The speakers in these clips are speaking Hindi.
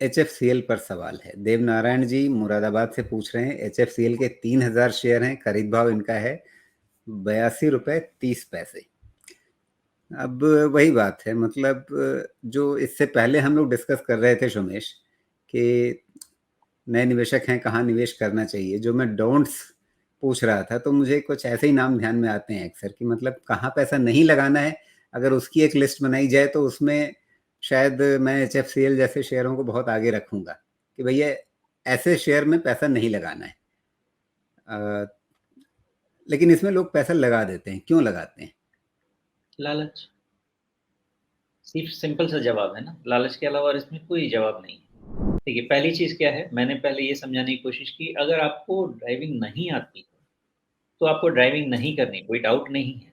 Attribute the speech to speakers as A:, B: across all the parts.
A: एचएफसीएल पर सवाल है। देवनारायण जी मुरादाबाद से पूछ रहे हैं, एचएफसीएल के 3000 शेयर हैं, खरीद भाव इनका है 82 रुपये 30 पैसे। अब वही बात है, मतलब जो इससे पहले हम लोग डिस्कस कर रहे थे सुमेश, कि नए निवेशक हैं, कहाँ निवेश करना चाहिए, जो मैं डोंट्स पूछ रहा था, तो मुझे कुछ ऐसे ही नाम ध्यान में आते हैं अक्सर, कि मतलब कहाँ पैसा नहीं लगाना है। अगर उसकी एक लिस्ट बनाई जाए तो उसमें शायद मैं एचएफसीएल जैसे शेयरों को बहुत आगे रखूंगा, कि भैया ऐसे शेयर में पैसा नहीं लगाना है। लेकिन इसमें लोग पैसा लगा देते हैं, क्यों लगाते हैं?
B: लालच। सिर्फ सिंपल सा जवाब है ना, लालच के अलावा और इसमें कोई जवाब नहीं है। देखिए, पहली चीज़ क्या है, मैंने पहले ये समझाने की कोशिश की, अगर आपको ड्राइविंग नहीं आती है, तो आपको ड्राइविंग नहीं करनी, कोई डाउट नहीं है।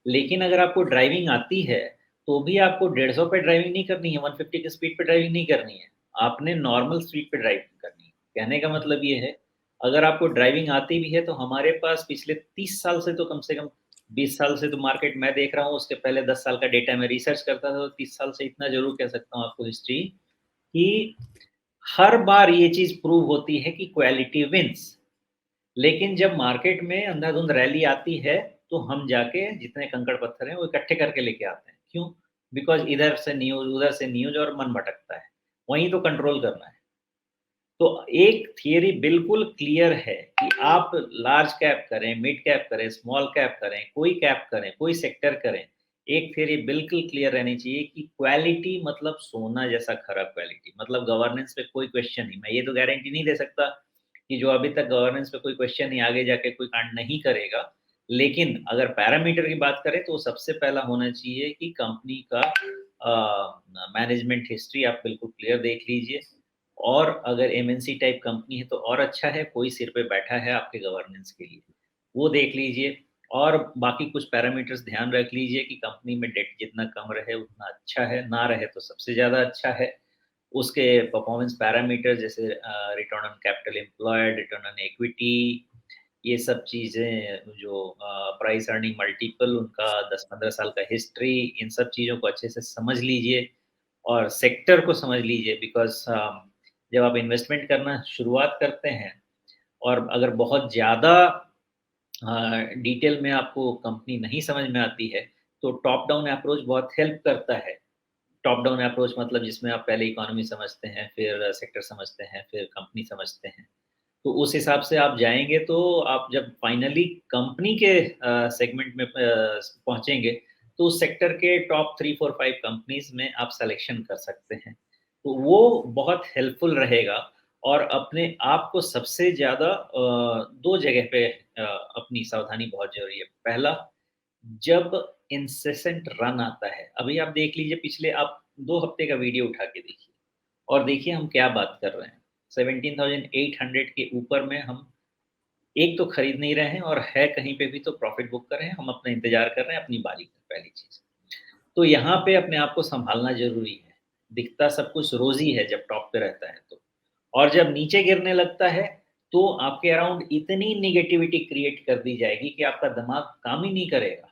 B: लेकिन अगर आपको ड्राइविंग आती है, तो भी आपको 150 पे ड्राइविंग नहीं करनी है, 150 की स्पीड पे ड्राइविंग नहीं करनी है। आपने नॉर्मल स्पीड पे ड्राइविंग करनी है। कहने का मतलब ये है, अगर आपको ड्राइविंग आती भी है, तो हमारे पास पिछले 30 साल से तो कम से कम 20 साल से तो मार्केट मैं देख रहा हूँ, उसके पहले 10 साल का डेटा मैं रिसर्च करता था, तो 30 साल से इतना ज़रूर कह सकता हूँ आपको हिस्ट्री, कि हर बार ये चीज़ प्रूव होती है कि क्वालिटी विन्स। लेकिन जब मार्केट में अंधाधुंध रैली आती है, तो हम जाके जितने कंकड़-पत्थर हैं, वो इकट्ठे करके लेके आते हैं। क्यों? बिकॉज़ इधर से न्यूज़, उधर से न्यूज़ और मन भटकता है। वहीं तो कंट्रोल करना है। तो एक थियरी बिल्कुल क्लियर है कि आप लार्ज कैप करें, मिड कैप करें, स्मॉल कैप करें, कोई कैप करें, कोई सेक्टर करें, एक थियरी बिल्कुल क्लियर रहनी चाहिए कि क्वालिटी मतलब सोना जैसा खरा क्वालिटी, मतलब गवर्नेंस पे कोई क्वेश्चन नहीं। मैं ये तो गारंटी नहीं दे सकता कि जो अभी तक गवर्नेंस पे कोई क्वेश्चन नहीं, आगे जाके कोई कांड नहीं करेगा। लेकिन अगर पैरामीटर की बात करें, तो सबसे पहला होना चाहिए कि कंपनी का मैनेजमेंट हिस्ट्री आप बिल्कुल क्लियर देख लीजिए। और अगर एमएनसी टाइप कंपनी है तो और अच्छा है, कोई सिर पे बैठा है आपके गवर्नेंस के लिए, वो देख लीजिए। और बाकी कुछ पैरामीटर्स ध्यान रख लीजिए कि कंपनी में डेट जितना कम रहे उतना अच्छा है, ना रहे तो सबसे ज़्यादा अच्छा है। उसके परफॉर्मेंस पैरामीटर जैसे return on capital employed, return on equity, ये सब चीज़ें जो प्राइस अर्निंग मल्टीपल उनका 10-15 साल का हिस्ट्री, इन सब चीज़ों को अच्छे से समझ लीजिए और सेक्टर को समझ लीजिए। बिकॉज़ जब आप इन्वेस्टमेंट करना शुरुआत करते हैं और अगर बहुत ज़्यादा डिटेल में आपको कंपनी नहीं समझ में आती है, तो टॉप डाउन अप्रोच बहुत हेल्प करता है। टॉप डाउन अप्रोच मतलब जिसमें आप पहले इकोनॉमी समझते हैं, फिर सेक्टर समझते हैं, फिर कंपनी समझते हैं। तो उस हिसाब से आप जाएँगे, तो आप जब फाइनली कंपनी के सेगमेंट में पहुँचेंगे, तो उस सेक्टर के टॉप 3, 4, 5 कंपनीज़ में आप सिलेक्शन कर सकते हैं। तो वो बहुत हेल्पफुल रहेगा। और अपने आप को सबसे ज़्यादा 2 जगह पे अपनी सावधानी बहुत ज़रूरी है। पहला, जब इंसेसेंट रन आता है, अभी आप देख लीजिए, पिछले आप 2 हफ्ते का वीडियो उठा के देखिए और देखिए हम क्या बात कर रहे हैं। 17,800 के ऊपर में हम एक तो खरीद नहीं रहे हैं, और है कहीं पे भी तो प्रॉफ़िट बुक कर रहे हैं, हम अपना इंतज़ार कर रहे हैं अपनी बारी का, पहली चीज़। तो यहाँ पे अपने आप को सँभालना ज़रूरी है। दिखता सब कुछ रोज़ी है जब टॉप पे रहता है तो। और जब नीचे गिरने लगता है, तो आपके अराउंड इतनी नेगेटिविटी क्रिएट कर दी जाएगी कि आपका दिमाग काम ही नहीं करेगा।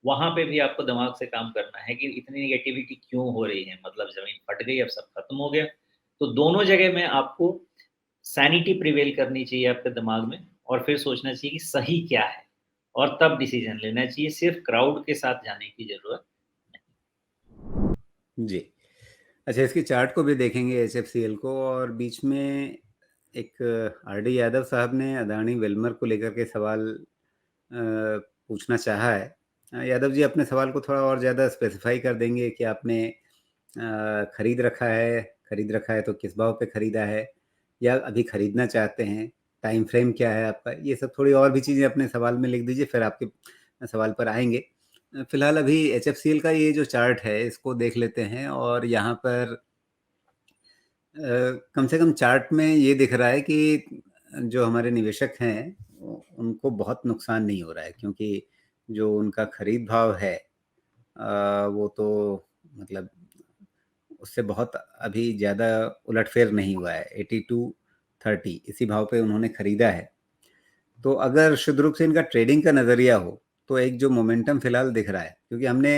B: वहाँ पे भी आपको दिमाग से काम करना है कि इतनी नेगेटिविटी क्यों हो रही है, मतलब ज़मीन फट गई, अब सब खत्म हो गया। तो दोनों जगह में आपको सैनिटी प्रिवेल करनी चाहिए आपके दिमाग में, और फिर सोचना चाहिए कि सही क्या है, और तब डिसीज़न लेना चाहिए, सिर्फ़ क्राउड के साथ जाने की ज़रूरत
A: जी। अच्छा, इसकी चार्ट को भी देखेंगे एचएफसीएल को, और बीच में एक आरडी यादव साहब ने अदानी वेल्मर को लेकर के सवाल पूछना चाहा है। यादव जी अपने सवाल को थोड़ा और ज़्यादा स्पेसिफाई कर देंगे कि आपने खरीद रखा है, खरीद रखा है तो किस भाव पे खरीदा है, या अभी खरीदना चाहते हैं, टाइम फ्रेम क्या है आपका, ये सब थोड़ी और भी चीज़ें अपने सवाल में लिख दीजिए, फिर आपके सवाल पर आएंगे। फिलहाल अभी एचएफसीएल का ये जो चार्ट है इसको देख लेते हैं, और यहाँ पर कम से कम चार्ट में ये दिख रहा है कि जो हमारे निवेशक हैं उनको बहुत नुकसान नहीं हो रहा है, क्योंकि जो उनका खरीद भाव है वो तो मतलब उससे बहुत अभी ज़्यादा उलटफेर नहीं हुआ है। 82-30 इसी भाव पे उन्होंने खरीदा है। तो अगर शुद्ध रूप से इनका ट्रेडिंग का नज़रिया हो, तो एक जो मोमेंटम फिलहाल दिख रहा है, क्योंकि हमने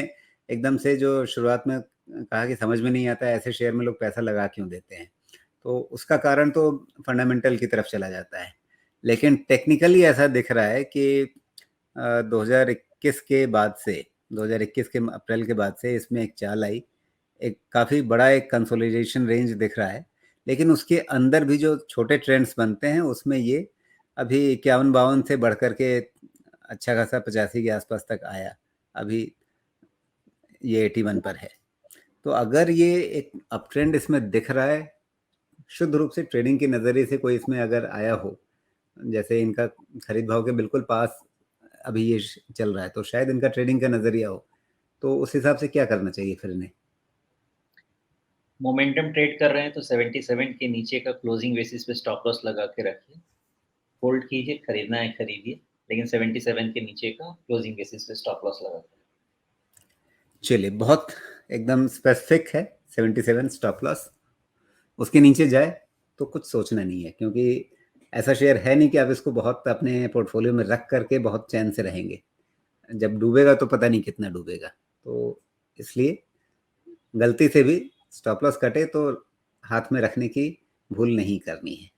A: एकदम से जो शुरुआत में कहा कि समझ में नहीं आता है ऐसे शेयर में लोग पैसा लगा क्यों देते हैं, तो उसका कारण तो फंडामेंटल की तरफ चला जाता है। लेकिन टेक्निकली ऐसा दिख रहा है कि 2021 के बाद से 2021 के अप्रैल के बाद से इसमें एक चाल आई, एक काफ़ी बड़ा एक कंसोलिडेशन रेंज दिख रहा है, लेकिन उसके अंदर भी जो छोटे ट्रेंड्स बनते हैं उसमें ये अभी 51-52 से बढ़ कर के अच्छा खासा 85 के आसपास तक आया, अभी ये 81 पर है। तो अगर ये एक अप ट्रेंड इसमें दिख रहा है, शुद्ध रूप से ट्रेडिंग के नज़रिए से कोई इसमें अगर आया हो, जैसे इनका खरीद भाव के बिल्कुल पास अभी ये चल रहा है, तो शायद इनका ट्रेडिंग का नज़रिया हो, तो उस हिसाब से क्या करना चाहिए फिर इन्हें?
B: मोमेंटम ट्रेड कर रहे हैं तो 77 के नीचे का क्लोजिंग बेसिस पे स्टॉप लॉस लगा के रखिए, होल्ड कीजिए, खरीदना है खरीदिए, लेकिन 77 के नीचे का क्लोजिंग बेसिस पे स्टॉप लॉस लगा के।
A: चलिए, बहुत एकदम स्पेसिफिक है 77 स्टॉप लॉस। उसके नीचे जाए तो कुछ सोचना नहीं है, क्योंकि ऐसा शेयर है नहीं कि आप इसको बहुत अपने पोर्टफोलियो में रख करके बहुत चैन से रहेंगे। जब डूबेगा तो पता नहीं कितना डूबेगा। तो इसलिए गलती से भी स्टॉप लॉस कटे तो हाथ में रखने की भूल नहीं करनी है।